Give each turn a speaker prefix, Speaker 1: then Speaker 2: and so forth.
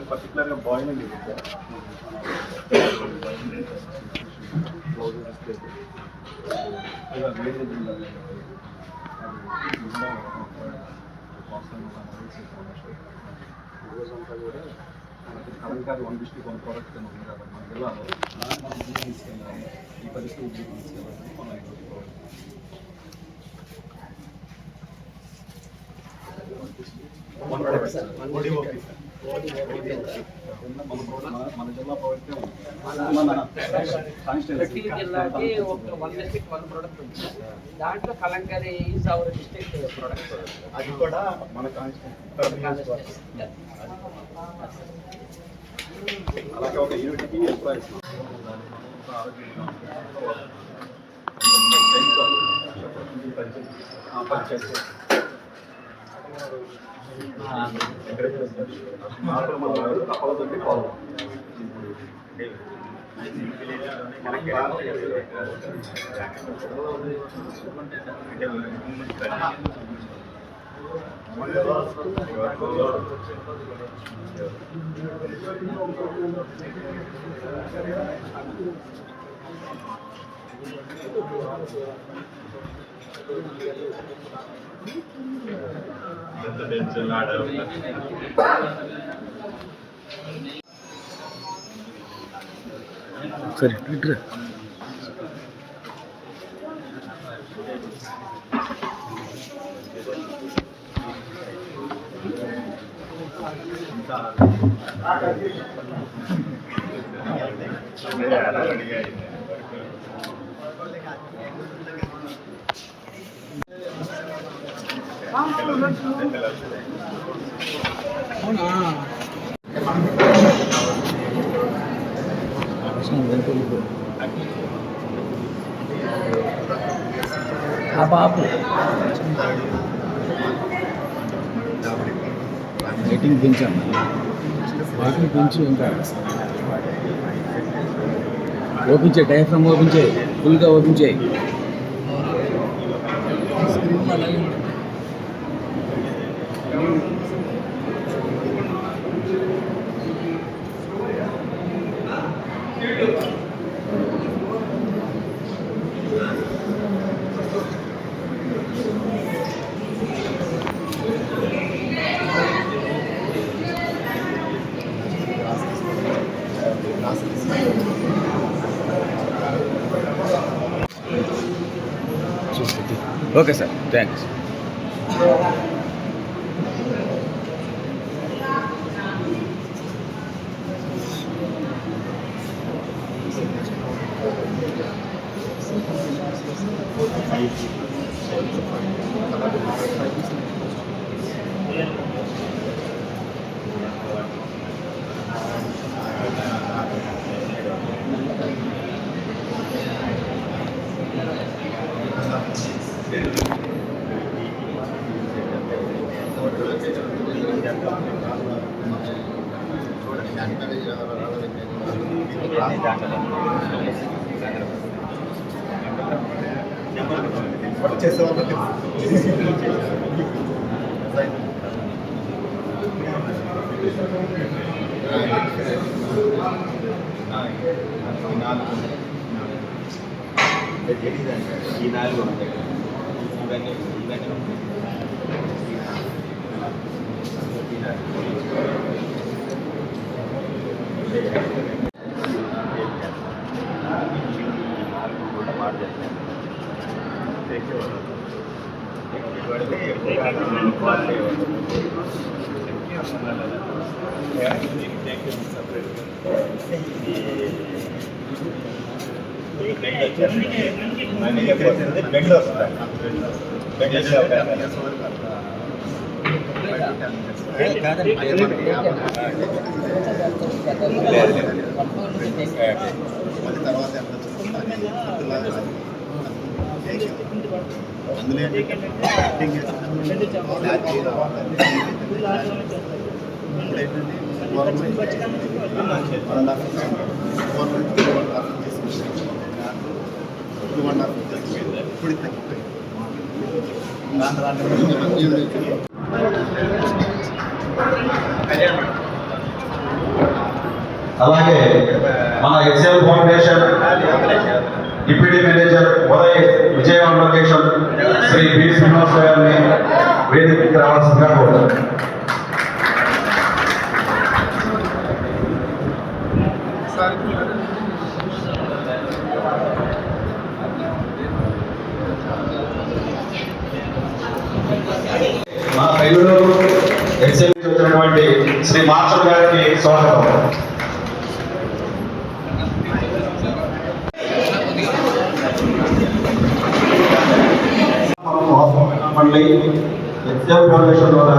Speaker 1: particularly boiling it. Current కాదు 1:1 product ఉంది కాబట్టి మనకి వెళ్ళాలి తీసుకెళ్ళాలి ఈ పరిస్థితి తీసుకెళ్ళాలి మనం మన జిల్లా
Speaker 2: ప్రతి జిల్లాకి ఒక 1 డిస్ట్రిక్ట్ 1 ప్రోడక్ట్ ఉంది. దాంట్లో Kalamkari is our district product.
Speaker 1: అది కూడా మన అలాగే ఒక యూనిట్కి ఎంప్లాయీస్ తప్పదండి ఫాలో
Speaker 3: సరే ట్విట్టర్ బాబు లైటింగ్ పెంచాము లైటింగ్ పెంచి ఇంకా ఓపెన్ చేయి డయాఫ్రమ్ ఓపెన్ చేయి ఫుల్గా ఓపెన్ చేయి ఓకే సార్ థ్యాంక్స్
Speaker 1: ఈ నాలుగు బెంగళూరు
Speaker 4: అలాగే మన Excel foundation deputy manager Uday Vijayawada location Shri B Srinivas గారిని వేదికకి రావాల్సిందిగా కోరుతున్నాను. మన బెంగళూరు ఎక్సెల్ వచ్చినటువంటి శ్రీ మాస్టర్ గారికి స్వాగతం. మండలి ఎక్సెల్ ఫౌండేషన్ ద్వారా